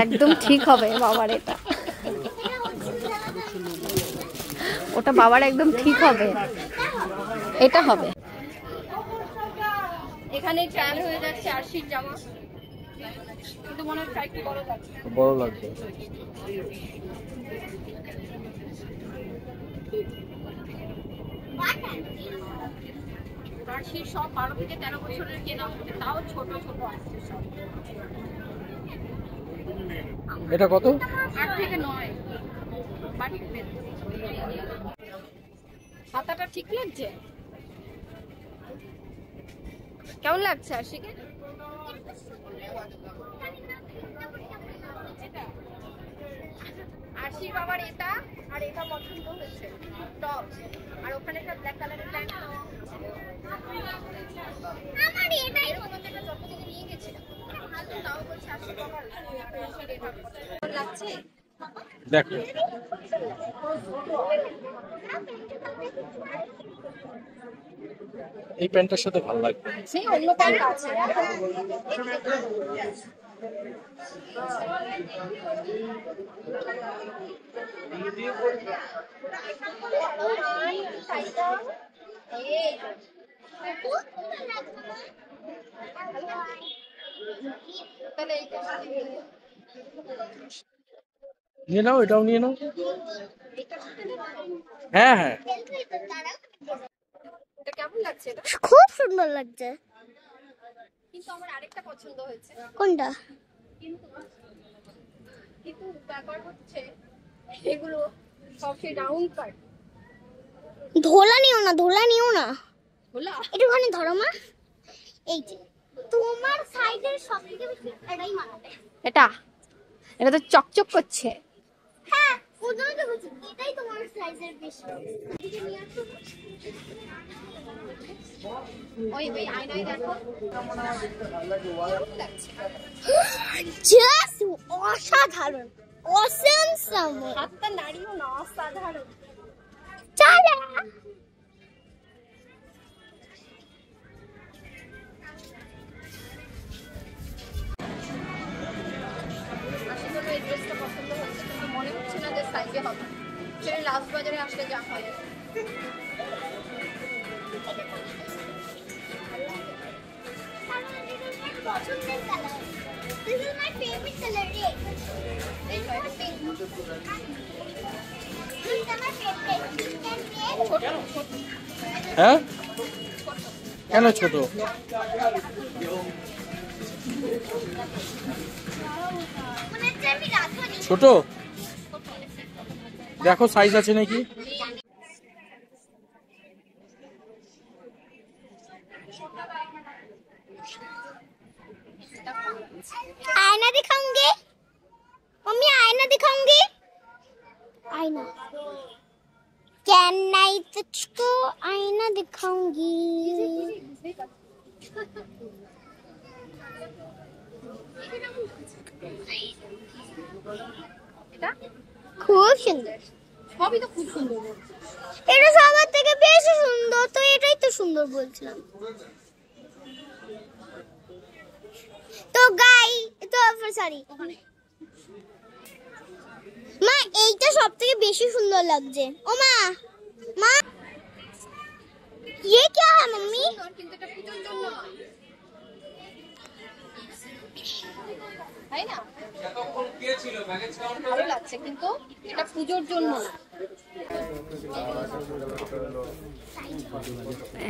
একদম ঠিক হবে বাবার, এটা ওটা বাবার একদম ঠিক হবে, এটা হবে। এখানে ট্রায়াল হয়ে যাচ্ছে আরশির জামা, কিন্তু মনে হচ্ছে একটু বড় লাগছে, বড় লাগবে। আরশির সব 12 থেকে 13 বছরের কেনা, তাও ছোট ছোট আসছে সব। এটা কত? 8 থেকে 9। হাতাটা ঠিক লাগছে? কেমন লাগছে আরশিকে? আরশির বাবার এটা আর এটা পছন্দ হয়েছে, টপ, আর ওখানে একটা ব্ল্যাক কালারের প্যান্ট। আমার এটাই পছন্দ, এটা যত থেকে নিয়ে গেছিলাম, তাও বলছে আরশির বাবার লাগছে। দেখো এই প্যান্টের সাথে ভালো লাগবে। সেই অন্য প্যান্ট আছে। নিয়ে নাও, এটাও নিয়ে নাও। হ্যাঁ হ্যাঁ, কেমন লাগছে? খুব সুন্দর লাগছে, কিন্তু আমার আরেকটা পছন্দ হয়েছে। কোনটা? কিন্তু ব্যাপার হচ্ছে এগুলো সব সেই রাউন্ড কাট। ধোলা নিও না, ধোলা নিও না, ধোলা একটুখানি ধরো মা। এই যে তোমার সাইজের সবথেকে বেশি এটাই মানাবে। এটা তো চকচক করছে। হ্যাঁ, ওটাই তো বলছি, এটাই তোমার সাইজের বেশি। ওই আয়নায় দেখো, জাস্ট অসাধারণ, অসম। হাতটা নাড়িও না, অসাধারণ। চলো আসলে এই ড্রেসটা পছন্দ হচ্ছে, কিন্তু মনে হচ্ছে না যে সাইজে হবে। সেটা লাস্ট বাজারে আসলে যা হয়। পছন্দের colour, this is my favourite colour. হ্যাঁ কেন ছোট? ছোট দেখো সাইজ আছে নাকি। आईना दिखाऊंगी मम्मी, आईना दिखाऊंगी। आईना कैन आई तुझको आईना दिखाऊंगी। খুব সুন্দর, সবই তো খুব সুন্দর। এটা সবার থেকে বেশি সুন্দর, তো এটাই তো সুন্দর বলছিলাম। তো গাই তো সরি মা, এইটা সবথেকে বেশি সুন্দর লাগছে। ও মা, মা ये क्या है मम्मी? কিন্তু এটা পূজোর জন্য, তাই না? ভালো লাগছে, কিন্তু এটা পূজোর জন্য।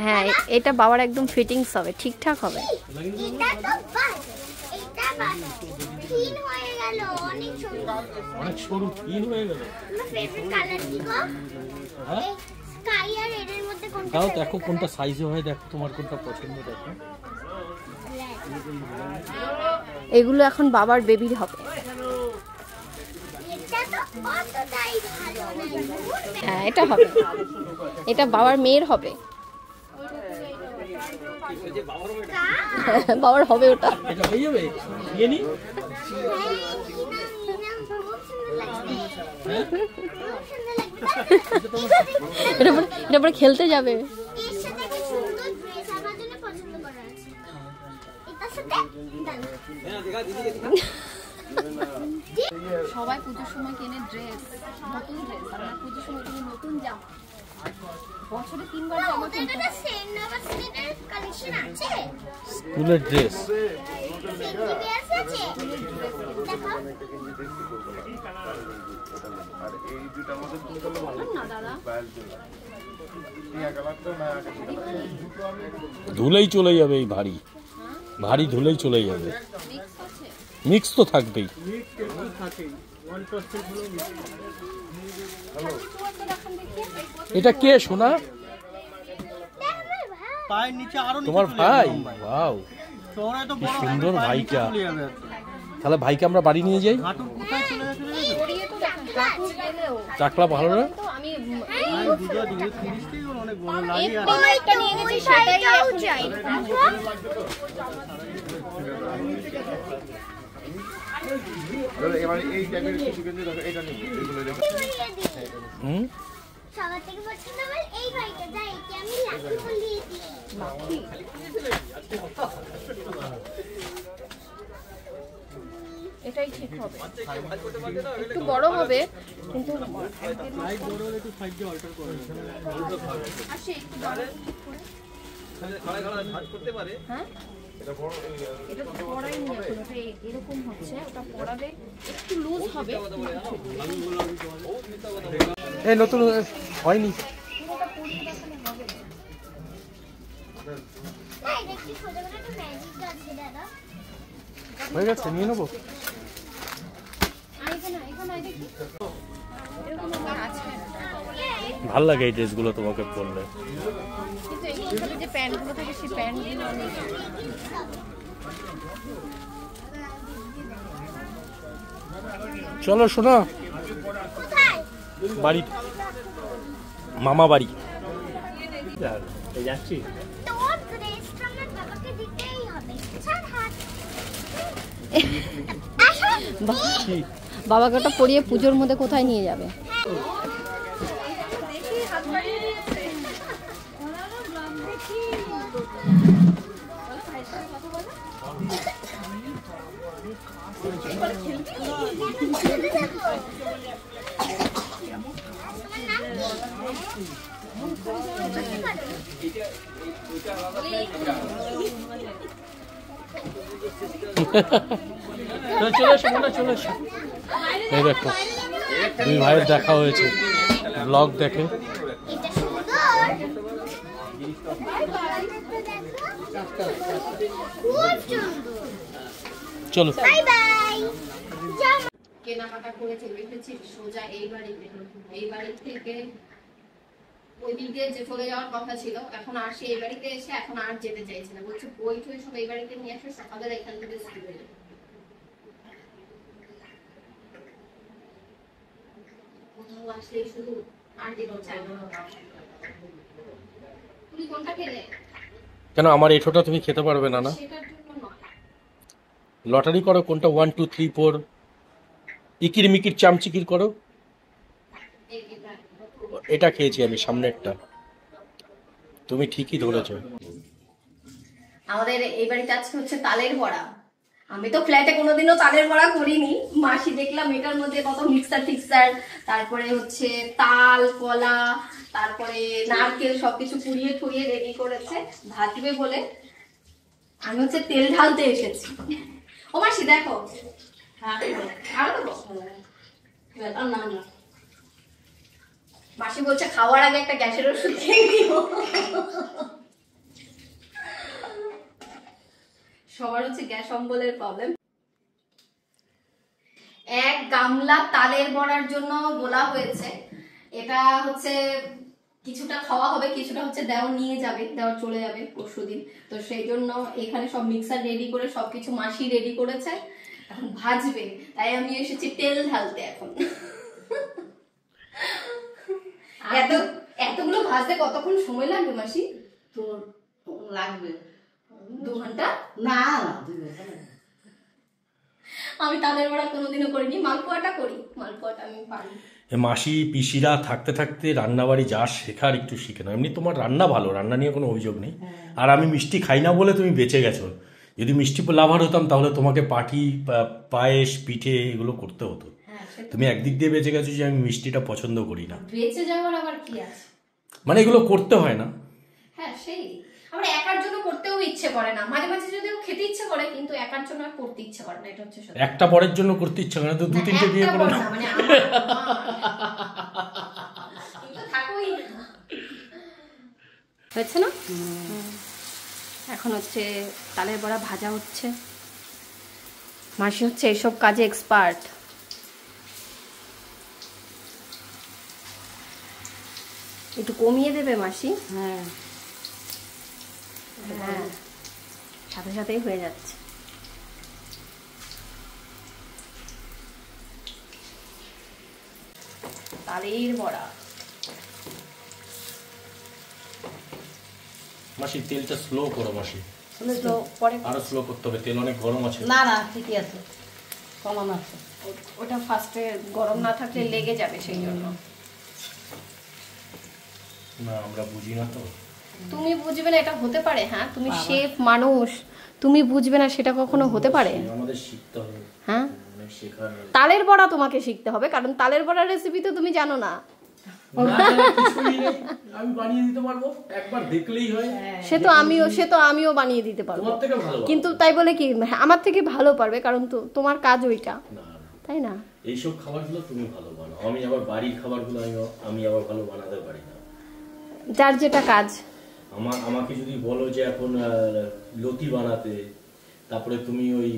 হ্যাঁ, এটা বাবার একদম ফিটিংস হবে, ঠিকঠাক হবে। এটা তো বাস, এটা বাস থিন হয়ে গেল, অনেক সুন্দর, অনেক সরু থিন হয়ে গেল। আমার ফেভারিট কালার কি গো? হ্যাঁ স্কাই আর রেডের মধ্যে কোনটা? দাও দেখো কোনটা সাইজে হয়, দেখো তোমার কোনটা পছন্দ দেখো। এগুলো এখন বাবার বেবির হবে। এটা তো কতটাই ভালো না। হ্যাঁ, এটা হবে, এটা বাবার মেয়ের হবে। বাবার হবে ওটা। এটা হয়ে যাবে, নিয়ে নি। এটা পরে খেলতে যাবে। এর সাথে কি সুন্দর ড্রেস আমার জন্য পছন্দ করা আছে। সাথে সবাই পুজোর সময় কেনে ড্রেস, নতুন ড্রেস, আর পুজোর সময় কিনে নতুন জামা। বছরে 3 বার জামা কিনতে এটা সেন্ট নবাসিনের কালেকশন আছে, স্কুলের ড্রেস। সেন্ট বিবিএস আছে। দেখো আর এই দুটো আমাদের না দাদা। ধুলেই চলে যাবে এই ভারী ভারী ধুলেই চলে যাবে। মিক্স আছে। মিক্স তো থাকবেই। এটা কে সোনা? পায়ের নিচে আরো তোমার ভাই? ওয়াও, কি সুন্দর ভাইটা। তাহলে ভাইকে আমরা বাড়ি নিয়ে যাই। হাঁটুর কোথায় চলে গেছে পরিয়ে তো দেখেন, হাঁটু গেলেও। চাকলা ভালো না? তো আমি বুঝা দিই 30 থেকে অনেক বড় লাগে আর একটা নিয়ে গেছি, সেটাই এখন চাই। এবার এই টাইপের কিছু কিন্তু দেখো এটা নিয়ে এগুলো দেখো হুম, সবার থেকে পছন্দ আমার এই ভাইটা, যাই একে আমি লাকি বলিয়ে দিই। এটাই ঠিক হবে। একটু বড় হবে কিন্তু আসে একটু বড় করে। হ্যাঁ, এটা তো পড়াই নি এখন, ওটা এরকম হচ্ছে, ওটা পড়াবে একটু লুজ হবে। এই নতুন হয়নি। না, এটা কি ছোট করে একটা ম্যাজিক আছে দাদা। হয়ে গেছে, নিয়ে নেবো। এরকম আমার আছে, ভাল লাগে এই ড্রেসগুলো তোমাকে পরলে। কিন্তু এগুলোর সাথে যে প্যান্টগুলো থাকে সেই প্যান্টগুলো নেই। চলো শোনা, কোথায়? বাড়ি, মামা বাড়ি। যাচ্ছি তোর ড্রেসটা আমার বাবাকে দিতেই হবে। ছাড় হাত। আসো। বাবাকে ওটা পরিয়ে পুজোর মধ্যে কোথায় নিয়ে যাবে? চলে এসো মনে, চলে এসো। এই দেখো, দুই ভাইয়ের দেখা হয়েছে, ব্লগ দেখে। এটা সুন্দর। খুব সুন্দর। চলো বাই বাই। কেনাকাটা করে চলে এসেছি সোজা এই বাড়িতে। এই বাড়ি থেকে ওই দিক দিয়ে যে চলে যাওয়ার কথা ছিল, এখন আর সে এই বাড়িতে এসে এখন আর যেতে চাইছে না, বলছে বই টই সব এই বাড়িতে নিয়ে আসে, সকালে এখান থেকে স্কুলে যাবে। কোথাও আসলেই শুধু আর যেতে চাই না। তুমি কোনটা খেলে? কেন আমার এঠোটা তুমি খেতে পারবে না? না, সেটার জন্য নয়। লটারি করো, কোনটা 1 2 3 4 ইকির মিকির চামচিকির করো। এটা খেয়েছি আমি, সামনেরটা। তুমি ঠিকই ধরেছো। আমাদের এই বাড়িতে আজকে হচ্ছে তালের বড়া। আমি তো ফ্ল্যাটে কোনোদিনও তালের বড়া করিনি, মাসি দেখলাম এটার মধ্যে কত মিক্সার টিক্সার, তারপরে হচ্ছে তাল কলা, তারপরে নারকেল সবকিছু পুড়িয়ে ঠুড়িয়ে রেডি করেছে ভাজবে বলে। আমি হচ্ছে তেল ঢালতে এসেছি। ও মাসি দেখো, আরো দেবো? মাসি বলছে খাওয়ার আগে একটা গ্যাসের ওষুধ খেয়ে নিও। সবার হচ্ছে গ্যাস অম্বলের প্রবলেম। এক গামলা তালের বড়ার জন্য বলা হয়েছে। এটা হচ্ছে কিছুটা খাওয়া হবে, কিছুটা হচ্ছে দেওয়া নিয়ে যাবে, দেওয়া চলে যাবে পরশুদিন। তো সেই জন্য এখানে সব মিক্সার রেডি করে সবকিছু মাসি রেডি করেছে, এখন ভাজবে। তাই আমি এসেছি তেল ঢালতে এখন। এতগুলো ভাজতে কতক্ষণ সময় লাগবে মাসি? তো লাগবে 2 ঘন্টা? না আমি তালের বড়া কোনোদিনও করিনি, মালপোয়াটা করি, মালপোয়াটা আমি পারি। মাসি পিসিরা থাকতে থাকতে রান্নাবাড়ি যা শেখার একটু শিখে নাও। এমনি তোমার রান্না ভালো, রান্না নিয়ে কোনো অভিযোগ নেই। আর আমি মিষ্টি খাই না বলে তুমি বেঁচে গেছো। যদি মিষ্টি লাভার হতাম তাহলে তোমাকে পাটি পায়েস পিঠে এগুলো করতে হতো। তুমি একদিক দিয়ে বেঁচে গেছো যে আমি মিষ্টিটা পছন্দ করি না। বেঁচে যাওয়ার আবার কি আছে, মানে এগুলো করতে হয় না। হ্যাঁ সেই আমার একার জন্য করতেও ইচ্ছে করে না, মাঝে মাঝে যদিও খেতে ইচ্ছে করে কিন্তু একার জন্য আর করতে ইচ্ছে করে না, এটা হচ্ছে সত্যি। একটা পরের জন্য করতে ইচ্ছে করে না তো 2-3টে বিয়ে করে না। মানে কিন্তু থাকোই না। হয়েছে না? এখন হচ্ছে তালের বড়া ভাজা হচ্ছে। মাসি হচ্ছে এইসব কাজে এক্সপার্ট। একটু কমিয়ে দেবে মাসি? হ্যাঁ হ্যাঁ, সাথে সাথেই হয়ে যাচ্ছে। তালের বড়া। মাসি তেলটা স্লো করো মাসি, পরে আরো স্লো করতে হবে, তেল অনেক গরম আছে। না না ঠিকই আছে, কমানো আছে। ওটা ফার্স্টে গরম না থাকলে লেগে যাবে, সেই জন্য। না আমরা বুঝি না তো। তুমি বুঝবে না এটা হতে পারে? হ্যাঁ তুমি শেফ মানুষ, তুমি বুঝবে না সেটা কখনো হতে পারে? আমাদের শিখতে হবে। হ্যাঁ অনেক শেখার। তালের বড়া তোমাকে শিখতে হবে, কারণ তালের বড়ার রেসিপি তো তুমি জানো না। আমি বানিয়ে দিতে পারবো, একবার দেখলেই হয়। সে তো আমিও বানিয়ে দিতে পারবো, তোমার থেকে ভালো। কিন্তু তাই বলে কি আমার থেকে ভালো পারবে? কারণ তো তোমার কাজ ওইটা, না তাই না? এইসব খাবারগুলো তুমি ভালো বানাও, আমি আবার বাড়ির খাবারগুলো আমি আবার ভালো বানাতে পারি না। যার যেটা কাজ। আমাকে যদি বলো যে এখন লতি বানাতে, তারপরে তুমি ওই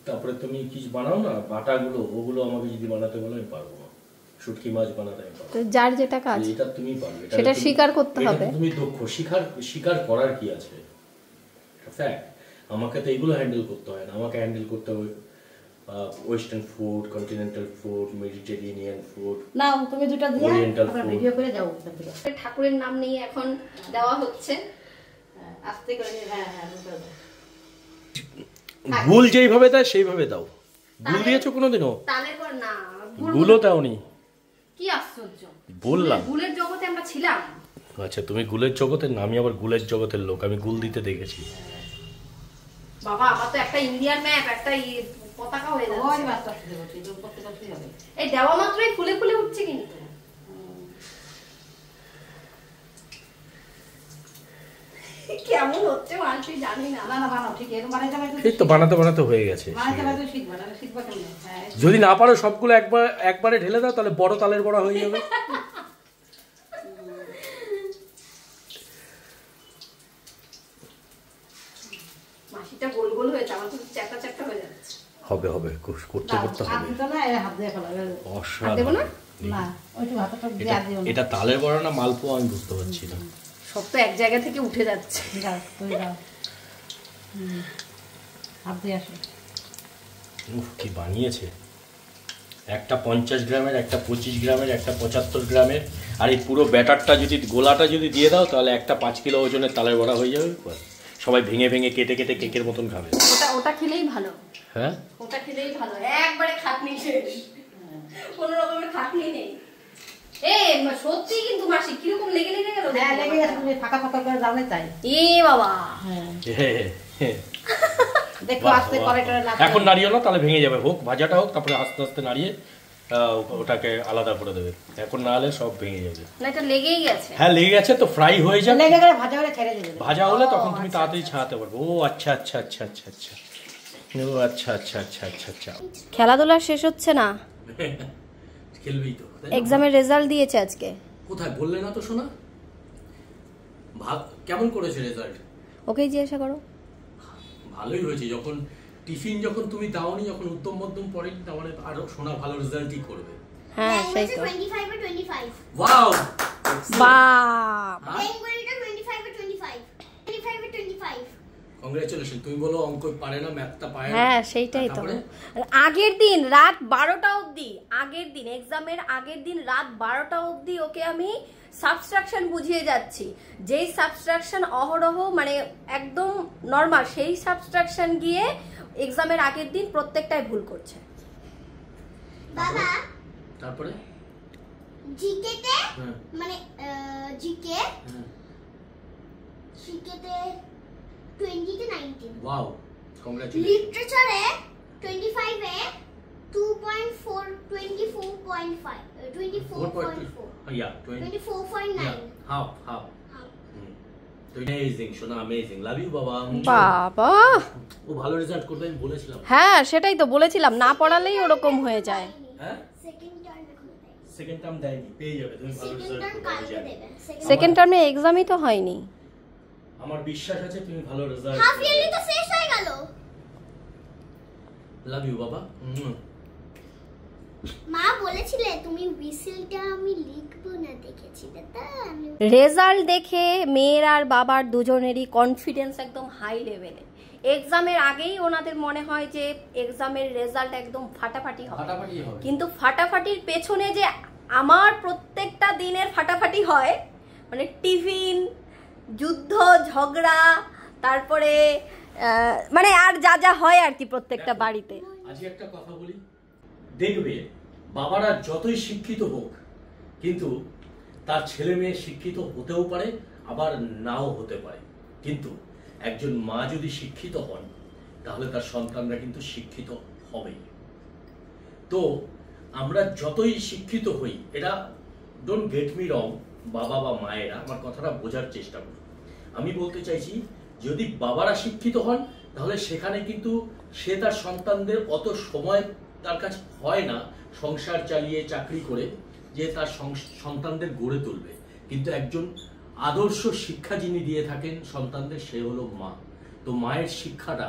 তারপরে তুমি কিছু বানাও না বাটাগুলো, ওগুলো আমাকে যদি বানাতে বলো আমি পারবো না। শুটকি মাছ বানাতে আমি পারবো। তো যার যেটা কাজ এটা তুমি পারবে, সেটা স্বীকার করতে হবে। তুমি দক্ষ, স্বীকার করার কি আছে? ফ্যাক্ট। আমাকে তো এগুলো হ্যান্ডেল করতে হয় না, আমাকে হ্যান্ডেল করতে হবে western food, continental food, mediterranean food. না তুমি দুটো দিয়ে আমরা ভিডিও করে যাও। ঠাকুরের নাম নিয়ে এখন দেওয়া হচ্ছে, আস্তে করে। হ্যাঁ হ্যাঁ গুল যেইভাবে দেয় সেইভাবে দাও। গুল দিয়েছো কোনোদিনও? তালের বড়া না, গুলও দাওনি? কি আশ্চর্য, বললাম গুলের জগতে আমরা ছিলাম। আচ্ছা তুমি গুলের জগতের না, আমি আবার গুলের জগতের লোক, আমি গুল দিতে দেখেছি। বাবা আমার তো একটা ইন্ডিয়ান ম্যাপ, একটা পতাকা হয়ে ওই যাচ্ছে। বাচ্চা আসতে হবে, এই করতে করতেই হবে। এই দেওয়া মাত্রই ফুলে ফুলে উঠছে কিন্তু। কেমন হচ্ছে মানুষ জানি না। না না বানাও ঠিক, এরকম বানাইতে পারবে। এই তো বানাতে বানাতে হয়ে গেছে। বানাইতে পারবে শিখবা, না শিখবা কেমন? হ্যাঁ যদি না পারো সবগুলো একবারে ঢেলে দাও, তাহলে বড় তালের বড়া হয়ে যাবে। মাসিটা গোল গোল হয়েছে, আমার তো চ্যাপটা চ্যাপটা হয়ে যাচ্ছে। হবে করতে করতে হাত হবে। দিতে না, এই হাত দিয়ে ফেলা। আর দেবো না? না ওইটু হাতটা দিয়ে আর দিও না। এটা তালের বড়া না মালপোয়া আমি বুঝতে পারছি না। সব তো এক জায়গা থেকে উঠে যাচ্ছে। দাও তুই দাও। হাত দিয়ে আসো। উফ কি বানিয়েছে! একটা 50 গ্রামের, একটা 25 গ্রামের, একটা 75 গ্রামের, আর এই পুরো ব্যাটারটা যদি গোলাটা যদি দিয়ে দাও তাহলে একটা 5 কিলো ওজনের তালের বড়া হয়ে যাবে। সবাই ভেঙে ভেঙে কেটে কেটে কেকের মতন খাবে। ওটা খেলেই ভালো। হ্যাঁ ওটা খেলেই ভালো, একবারে খাটনি শেষ, কোনো রকমের খাটনি নেই। সত্যি কিন্তু মাসি কিরকম লেগে লেগে গেল। হ্যাঁ লেগে গেছে, তুমি ফাঁকা ফাঁকা করে দাও না তাই। এ বাবা দেখো আস্তে করে করে না। এখন নাড়িও না, তাহলে ভেঙে যাবে। হোক ভাজাটা হোক, তারপরে আস্তে আস্তে নাড়িয়ে ওটাকে আলাদা করে দেবে। এখন না হলে সব ভেঙে যাবে। না এটা লেগেই গেছে। হ্যাঁ লেগে গেছে তো, ফ্রাই হয়ে যাবে। লেগে গেলে ভাজা হলে ছেড়ে দিবে। ভাজা হলে তখন তুমি তাড়াতাড়ি ছাড়াতে পারবে। ও আচ্ছা আচ্ছা আচ্ছা আচ্ছা আচ্ছা ও আচ্ছা আচ্ছা আচ্ছা আচ্ছা আচ্ছা। খেলাধুলা শেষ হচ্ছে না, খেলবেই তো। এক্সামের রেজাল্ট দিয়েছে আজকে। কোথায় বললে না তো শোনা? কেমন করেছে রেজাল্ট? ওকেই জিজ্ঞাসা করো। ভালোই হয়েছে। যখন টিফিন যখন তুমি দাওনি, যখন উত্তম মধ্যম পড়ে, তাহলে আরো শোনা ভালো রেজাল্টই করবে। হ্যাঁ সেই তো। 25 এ 25 ওয়াও বাপ বেঙ্গলিটা 25 এ 25 25 এ 25 কংগ্রাচুলেশন। তুমি বলো অঙ্ক পারে না, ম্যাথটা পারে না। হ্যাঁ সেইটাই তো। আগের দিন রাত 12টা অবধি, আগের দিন এক্সামের আগের দিন রাত 12টা অবধি ওকে আমি সাবস্ট্রাকশন বুঝিয়ে যাচ্ছি। যেই সাবস্ট্রাকশন অহরহ মানে একদম নরমাল, সেই সাবস্ট্রাকশন গিয়ে এক্সামের আগের দিন প্রত্যেকটাই ভুল করছে। বাবা তারপরে জিকে তে হ্যাঁ মানে জিকে হ্যাঁ জিকে তে 20 তে 19 ওয়াও, কংগ্রাচুলেশন। লিটারেচারে 25 এ 2.4 24.5 24.4 Yeah, 24.9 half. Amazing, সোনা, amazing. Love you, বাবা। বাবা, ও ভালো রেজাল্ট করবে আমি বলেছিলাম। হ্যাঁ সেটাই তো বলেছিলাম, না পড়ালেই ওরকম হয়ে যায়। হ্যাঁ? সেকেন্ড টার্ম এখন দেয় সেকেন্ড টার্ম দেয়নি, পেয়ে যাবে, তুমি ভালো সেকেন্ড রেজাল্ট টার্ম করবে কালকে জানি। দেবে সেকেন্ড টার্মে এক্সামই তো হয়নি। আমার বিশ্বাস আছে তুমি ভালো রেজাল্ট হাফ ইয়ারলি তো শেষ হয়ে গেল। লাভ ইউ বাবা। মা বলেছিলে তুমি হুইসেলটা আমি লিখবো না, দেখেছিলে তা আমি রেজাল্ট দেখে মেয়ের আর বাবার দুজনেরই কনফিডেন্স একদম হাই লেভেলে। এক্সামের আগেই ওনাদের মনে হয় যে এক্সামের রেজাল্ট একদম ফাটাফাটি হবে, ফাটাফাটি হবে। কিন্তু ফাটাফাটির পেছনে যে আমার প্রত্যেকটা দিনের ফাটাফাটি হয়, মানে টিফিন, যুদ্ধ, ঝগড়া, তারপরে মানে আর যা যা হয় আর কি প্রত্যেকটা বাড়িতে। আজকে একটা কথা বলি, দেখবে বাবারা যতই শিক্ষিত হোক কিন্তু তার ছেলে মেয়ে শিক্ষিত হতেও পারে আবার নাও হতে পারে, কিন্তু একজন মা যদি শিক্ষিত হন তাহলে তার সন্তানরা কিন্তু শিক্ষিত হবেই। তো আমরা যতই শিক্ষিত হই, এটা ডোন্ট গেট মি রং, বাবা বা মায়েরা আমার কথাটা বোঝার চেষ্টা করুন। আমি বলতে চাইছি যদি বাবারা শিক্ষিত হন তাহলে সেখানে কিন্তু সে তার সন্তানদের অত সময় তার কাছে হয় না সংসার চালিয়ে চাকরি করে যে তার সন্তানদের গড়ে তুলবে, কিন্তু একজন আদর্শ শিক্ষা যিনি দিয়ে থাকেন সন্তানদের সে হলো মা। তো মায়ের শিক্ষাটা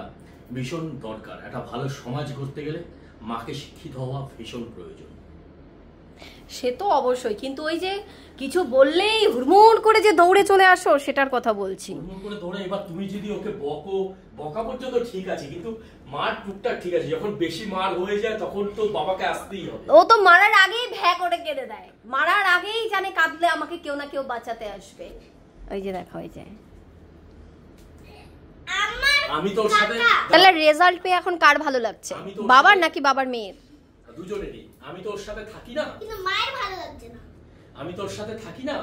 ভীষণ দরকার, একটা ভালো সমাজ গড়তে গেলে মাকে শিক্ষিত হওয়া ভীষণ প্রয়োজন। সে তো অবশ্যই, কিন্তু ওই যে কিছু বললেই হুড়মুড় করে যে দৌড়ে চলে আসো সেটার কথা বলছি। হুড়মুড় করে দৌড়ে, এবার তুমি যদি ওকে বকা পর্যন্ত ঠিক আছে, কিন্তু মার টুকটাক ঠিক আছে, যখন বেশি মার হয়ে যায় তখন তো বাবাকে আসতেই হবে। ও তো মারার আগেই ভ্যা করে কেঁদে দেয়, মারার আগেই জানে কাঁদলে আমাকে কেউ না কেউ বাঁচাতে আসবে। ওই যে দেখা হয়ে যায়। আমি তোর সাথে তাহলে রেজাল্ট পেয়ে এখন কার ভালো লাগছে, বাবার নাকি বাবার মেয়ের? দুজনেরই। আমি তোর সাথে থাকি না, কিন্তু মায়ের ভালো লাগছে না। আমি তোর সাথে থাকি না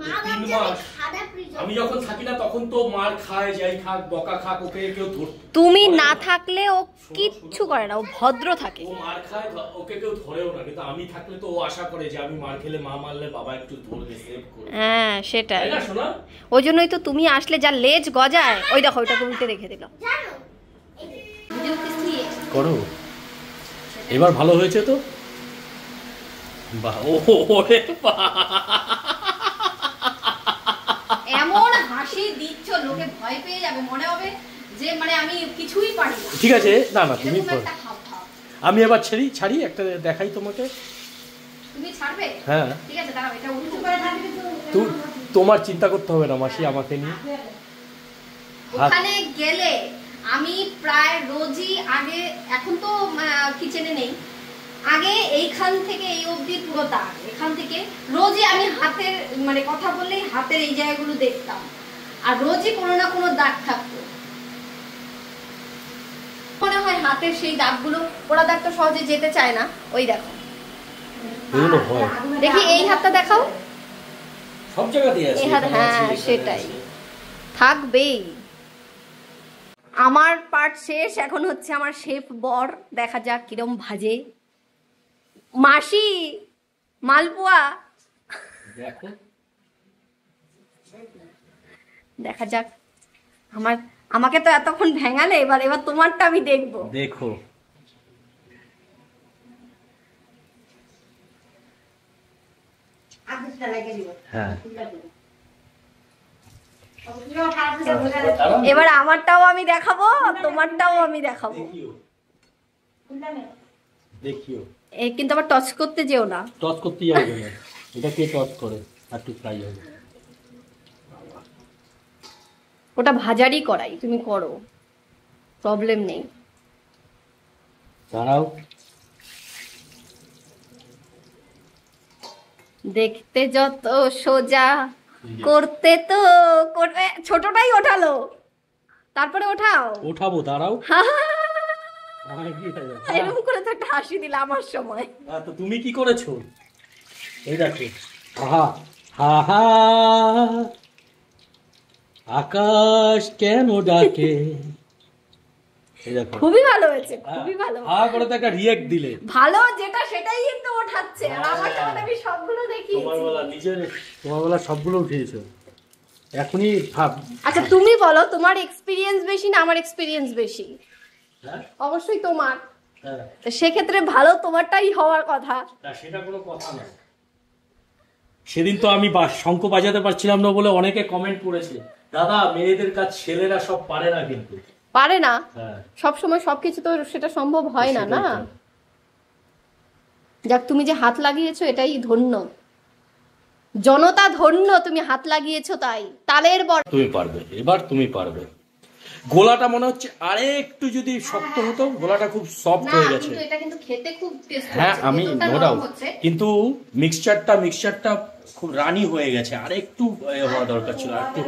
মা 3 ভাবছে আমি মাস, খারাপ রেজাল্ট। আমি যখন থাকি না তখন তো মার খায়, যাই খাক, বকা খাক, ওকে কেউ ধর। তুমি না থাকলে ও কিচ্ছু করে না, ও ভদ্র থাকে। ও মার খায়, ওকে কেউ ধরেও না, কিন্তু আমি থাকলে তো ও আশা করে যে আমি মার খেলে, মা মারলে বাবা একটু ধরবে, সেভ করবে। হ্যাঁ সেটাই, তাই না শোনা? ওই জন্যই তো তুমি আসলে যা লেজ গজায়, ওই দেখো ওইটাকে উল্টে রেখে দিল। জানো করো, এবার ভালো হয়েছে তো? বাহ, ওরে এমন হাসি দিচ্ছ লোকে ভয় পেয়ে যাবে, মনে হবে যে মানে আমি কিছুই পারি না। ঠিক আছে, না না তুমি এরকম একটা হাবভাব। আমি এবার ছাড়ি একটা দেখাই তোমাকে। তুমি ছাড়বে? হ্যাঁ, ঠিক আছে, দাঁড়াও এটা উল্টো করে থাকবে তো। তোমার চিন্তা করতে হবে না মাসি আমাকে নিয়ে। ওখানে গেলে আমি প্রায় রোজই আগে, এখন তো কিচেনে নেই, আগে এইখান থেকে এই অবধি পুরো দাগ, এখান থেকে রোজই আমি হাতের মানে কথা বললেই হাতের এই জায়গাগুলো দেখতাম, আর রোজই কোনো না কোনো দাগ থাকতো। মনে হয় হাতের সেই দাগগুলো, ওরা দাগ তো সহজে যেতে চায় না। ওই দেখো, এগুলো হয়, দেখি এই হাতটা দেখাও, সব জায়গাতেই আছে। এই হাত, হ্যাঁ সেটাই থাকবেই। আমার পার্ট শেষ, এখন হচ্ছে আমার শেফ বর, দেখা যাক কিরম ভাজে। মাসি মালপোয়া, দেখো দেখা যাক। আমাকে তো এতক্ষণ ভেঙালে, এবার তোমারটা আমি দেখবো। দেখো হ্যাঁ, এবার আমারটাও আমি দেখাবো, তোমারটাও আমি দেখাবো। দেখিও, কিন্তু আবার টচ করতে যেও না। টস করতে যাবে না, এটা কে টস করে, একটু ফ্রাই হবে। ওটা ভাজারই করাই, তুমি করো, প্রবলেম নেই। দাঁড়াও, দেখতে যত সোজা, করতে তো ছোটটাই ওঠালো, তারপরে ওঠাবো, দাঁড়াও। এরকম করে তো একটা হাসি দিলে আমার সময়। তো তুমি কি করেছো? এই দেখো, হা হা, আকাশ কেন ডাকে, এই দেখো খুবই ভালো হয়েছে, খুবই ভালো। করে তো একটা রিঅ্যাক্ট দিলে ভালো যেটা সেটাই কিন্তু ওঠাচ্ছে, আর আমারটা মানে আমি সবগুলো দেখিয়েছি। তোমার বেলা সবগুলো উঠিয়েছো এখনই ভাব। আচ্ছা তুমি বলো, তোমার এক্সপিরিয়েন্স বেশি না আমার এক্সপিরিয়েন্স বেশি? হ্যাঁ অবশ্যই তোমার। হ্যাঁ, তো সেক্ষেত্রে ভালো তোমারটাই হওয়ার কথা। সেটা কোনো কথা না। সেদিন তো আমি শঙ্খ বাজাতে পারছিলাম না বলে অনেকে কমেন্ট করেছে, দাদা মেয়েদের কাজ ছেলেরা সব পারে না, কিন্তু পারে না হ্যাঁ সব সময় সবকিছু তো সেটা সম্ভব হয় না, না? সেটাই তো। যাক, তুমি যে হাত লাগিয়েছো এটাই ধন্য, জনতা ধন্য, তুমি হাত লাগিয়েছো তাই। তালের বড়া তুমি পারবে, এবার তুমি পারবে। গোলাটা মনে হচ্ছে আরে একটু যদি শক্ত হতো, গোলাটা খুব সফট হয়ে গেছে। কিন্তু এটা কিন্তু খেতে খুব টেস্ট হ্যাঁ হচ্ছে, আমি ভেতরটা নো নরম ডাউট, হচ্ছে। কিন্তু মিক্সচারটা খুব রানি হয়ে গেছে, আর একটু হওয়া দরকার ছিল, আর একটু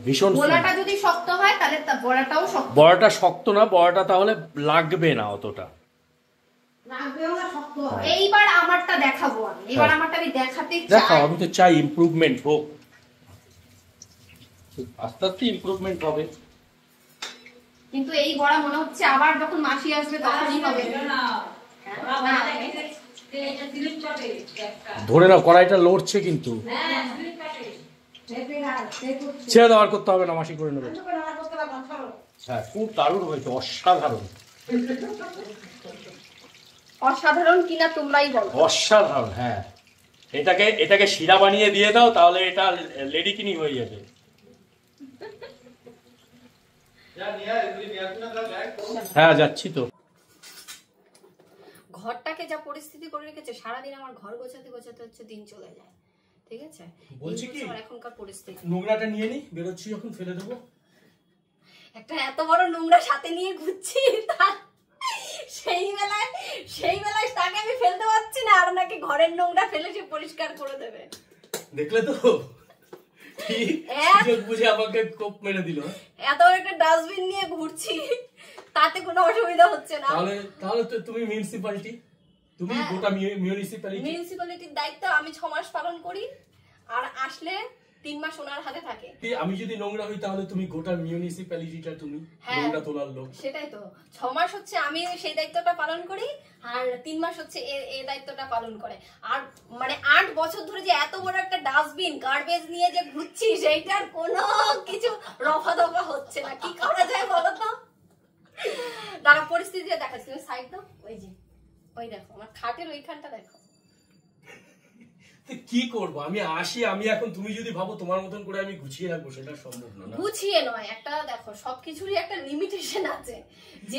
ভীষণ। গোলাটা যদি শক্ত হয় তাহলে বড়াটাও শক্ত। বড়াটা শক্ত না, বড়াটা তাহলে লাগবে না অতটা। লাগবেও না, শক্ত হয়। এইবার আমারটা দেখাবো আমি, এবার হ্যাঁ। আমারটা আমি দেখাতে দেখো চাই। আমি তো চাই ইমপ্রুভমেন্ট হোক, আস্তে আস্তে ইমপ্রুভমেন্ট হবে। কিন্তু এই বড়া মনে হচ্ছে আবার যখন মাসি আসবে তখনই হবে। ধরে নাও কড়াইটা লড়ছে, কিন্তু ছেড়ে দেওয়ার করতে হবে না, মাসি করে নেবে। হ্যাঁ খুব দারুণ হয়েছে, অসাধারণ। অসাধারণ কিনা তোমরাই বলো। অসাধারণ, হ্যাঁ। এটাকে শিরা বানিয়ে দিয়ে দাও, তাহলে এটা লেডিকিনি হয়ে যাবে। হ্যাঁ যাচ্ছি তো। ঘরটাকে যা পরিস্থিতি করে রেখেছে, সারাদিন আমার ঘর গোছাতে গোছাতে হচ্ছে দিন চলে যায়, ঠিক আছে? বলছি এই কি, হচ্ছে আমার এখনকার পরিস্থিতি। নোংরাটা নিয়ে নি, বেরোচ্ছি যখন ফেলে দেবো। একটা এত বড় নোংরা সাথে নিয়ে ঘুরছি, সেই বেলায় তাকে আমি ফেলতে পারছি না, আর নাকি ঘরের নোংরা ফেলে সে পরিষ্কার করে দেবে। দেখলে তো বুঝে আমাকে কোপ মেরে দিল। এত একটা ডাস্টবিন নিয়ে ঘুরছি, তাতে কোনো অসুবিধা হচ্ছে না। তাহলে তো তুমি মিউনিসিপ্যালিটি, তুমি গোটা মিউনিসিপ্যালিটির দায়িত্ব আমি 6 মাস পালন করি, আর আসলে 3 মাস ওনার হাতে থাকে। আমি যদি নোংরা হই তাহলে তুমি গোটা মিউনিসিপ্যালিটিটা তুমি নোংরা তোলার লোক। সেটাই তো, 6 মাস হচ্ছে আমি সেই দায়িত্বটা পালন করি, আর 3 মাস হচ্ছে এই দায়িত্বটা পালন করে। আর মানে 8 বছর ধরে যে এত বড় একটা ডাস্টবিন গার্বেজ নিয়ে যে ঘুরছি, সেইটার কোনো কিছু রফা দফা হচ্ছে না। কি করা যায় বলো তো? দাঁড়া পরিস্থিতি দেখাচ্ছি, তুমি সাইড দাও। ওই দেখো আমার খাটের ওইখানটা দেখো। কি করবো আমি আমি এখন, তুমি যদি ভাবো তোমার মতন করে আমি গুছিয়ে রাখবো, সেটা সম্ভব না। গুছিয়ে নয়, একটা দেখো সবকিছুরই একটা লিমিটেশন আছে।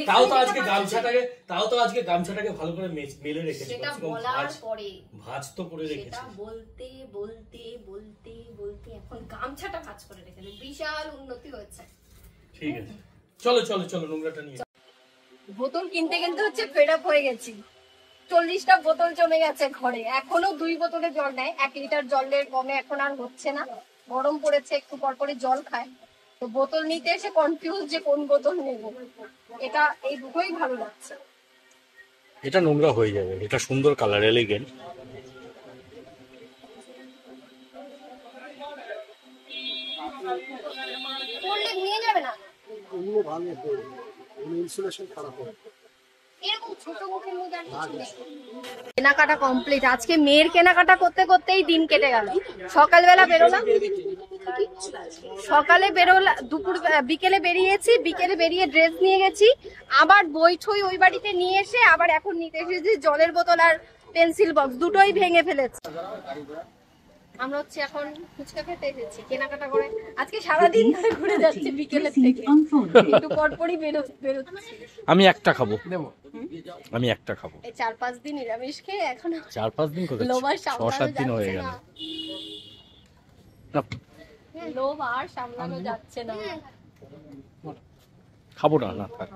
তাও তো আজকে গামছাটাকে ভালো করে মেলে রেখেছি, সেটা বলার পরে ভাঁজ তো করে রেখেছি। সেটা বলতে বলতে বলতে বলতে এখন গামছাটা ভাঁজ করে রেখেছে, বিশাল উন্নতি হয়েছে। ঠিক আছে, চলো নোংরাটা নিয়ে। বোতল কিনতে কিনতে হচ্ছে ফেড আপ হয়ে গেছি। 40টা বোতল জমে গেছে ঘরে, এখনো 2 বোতলে জল নেয়। 1 লিটার জলের কমে এখন আর হচ্ছে না, গরম পড়েছে, একটু পরপরই জল খায়। তো বোতল নিতে এসে কনফিউজ যে কোন বোতল নেব। এটা এই দুটোই ভালো লাগছে। এটা নোংরা হয়ে যাবে, এটা সুন্দর কালার, এলিগেন্ট। পড়লে নিয়ে যাবে না, ওগুলো ভালো ইনসুলেশন খারাপ হয়। এরকম ছোট মুখের মধ্যে আর কিছু নেই। কেনাকাটা কমপ্লিট। আজকে মেয়ের কেনাকাটা করতে করতেই দিন কেটে গেল। সকালবেলা বেরোলাম, বিকেলে বেরিয়েছি, বিকেলে বেরিয়ে ড্রেস নিয়ে গেছি, আবার বই ঠই ওই বাড়িতে নিয়ে এসে আবার এখন নিতে এসেছি জলের বোতল আর পেন্সিল বক্স, দুটোই ভেঙে ফেলেছি। আমরা হচ্ছে এখন ফুচকা খেতে এসেছি কেনাকাটা করে। আজকে সারাদিন ধরে ঘুরে যাচ্ছে বিকেলের থেকে, একটু পরপরই বেরোচ্ছি। আমি একটা খাবো, এই 4-5 দিন নিরামিষ খেয়ে এখন 4-5 দিন কোথায়, লোভ আর 6-7 দিন হয়ে গেল। লোভ আর সামলানো যাচ্ছে না। খাবো না থাক।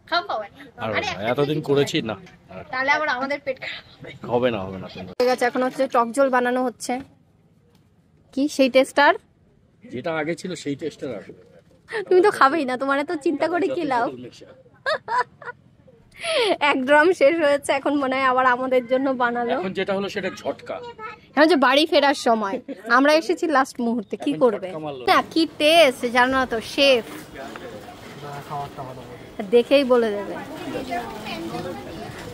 খাও আর এতদিন করেছি না, তাহলে আবার আমাদের পেট খারাপ হবে না। ঠিক আছে, এখন হচ্ছে টক ঝোল বানানো হচ্ছে। কি সেই টেস্টার যেটা আগে ছিল সেই টেস্টার আসবে। তুমি তো খাবেই না, তোমার তো চিন্তা করে কি লাভ। 1 ড্রাম শেষ হয়েছে, এখন মনে হয় আবার আমাদের জন্য বানালো। এখন যেটা হলো সেটা ঝটকা, এখন যে বাড়ি ফেরার সময় আমরা এসেছি লাস্ট মুহূর্তে, কি করবে না। কি টেস্ট জানো না তো, শেফ খাবারটা ভালো করে। দেখেই বলে দেবে।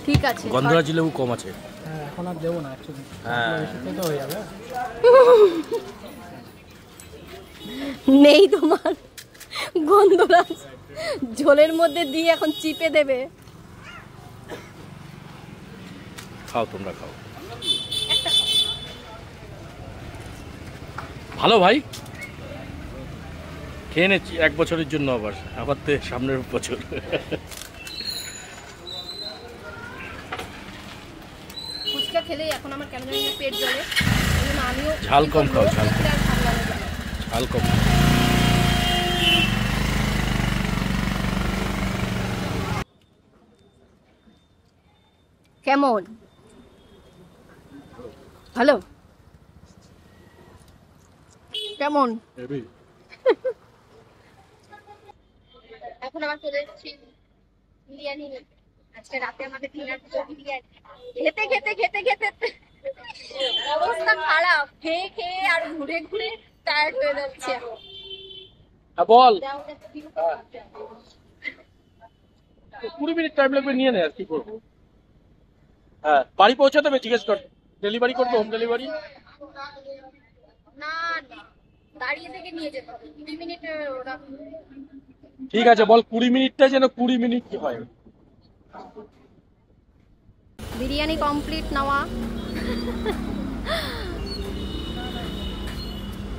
ঠিক আছে, গন্ধরাজ লেবু কম আছে। হ্যাঁ এখন আর দেবো না অ্যাকচুয়ালি, হ্যাঁ তো হয়ে যাবে। নেই তোমার গন্ধরাজ, ঝোলের মধ্যে দিয়ে এখন চিপে দেবে। খাও তোমরা খাও, ভালো ভাই, খেয়ে নেছি 1 বছরের জন্য, আবার তো সামনের বছর। ফুচকা খেলেই এখন আমার কেন জানি না পেট জ্বলে, ওই জন্য আমিও ঝাল কম খাও, ঝাল কম। আর সামলানো যায় না। ঝাল কম। কেমন? ভালো? কেমন? এখন আমার চলে এসেছি বিরিয়ানি। আজকে রাতে আমাদের ডিনার বিরিয়ানি। খেতে খেতে খেতে খেতে অবস্থা খারাপ, খেয়ে খেয়ে আর ঘুরে ঘুরে টায়ার্ড হয়ে যাচ্ছে। বল, 20 মিনিট টাইম লাগবে, নিয়ে নে, আর কি করবো। হ্যাঁ বাড়ি পৌঁছাতে হবে, জিজ্ঞেস কর, ডেলিভারি করবো, হোম ডেলিভারি। না না, দাঁড়িয়ে থেকে নিয়ে যেতে হবে, 20 মিনিট ওরা। ঠিক আছে বল, 20 মিনিটটা যেন 20 মিনিট কি হয়। বিরিয়ানি কমপ্লিট নেওয়া,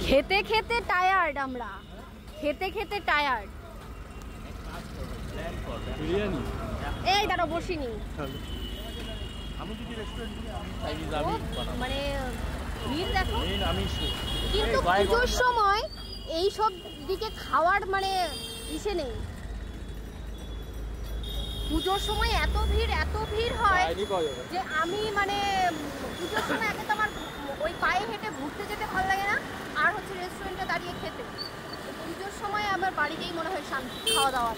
খেতে খেতে টায়ার্ড আমরা, খেতে খেতে টায়ার্ড। বিরিয়ানি এই দাঁড়া, বসিনি। মানে ভিড় দেখো, কিন্তু পুজোর সময় এই সব দিকে খাওয়ার মানে ইসে নেই। পুজোর সময় এত ভিড় হয় যে আমি মানে পুজোর সময় আগে তো আমার ওই পায়ে হেঁটে ঘুরতে যেতে ভালো লাগে না, আর হচ্ছে রেস্টুরেন্টে দাঁড়িয়ে খেতে। পুজোর সময় আমার বাড়িতেই মনে হয় শান্তি, খাওয়া দাওয়া।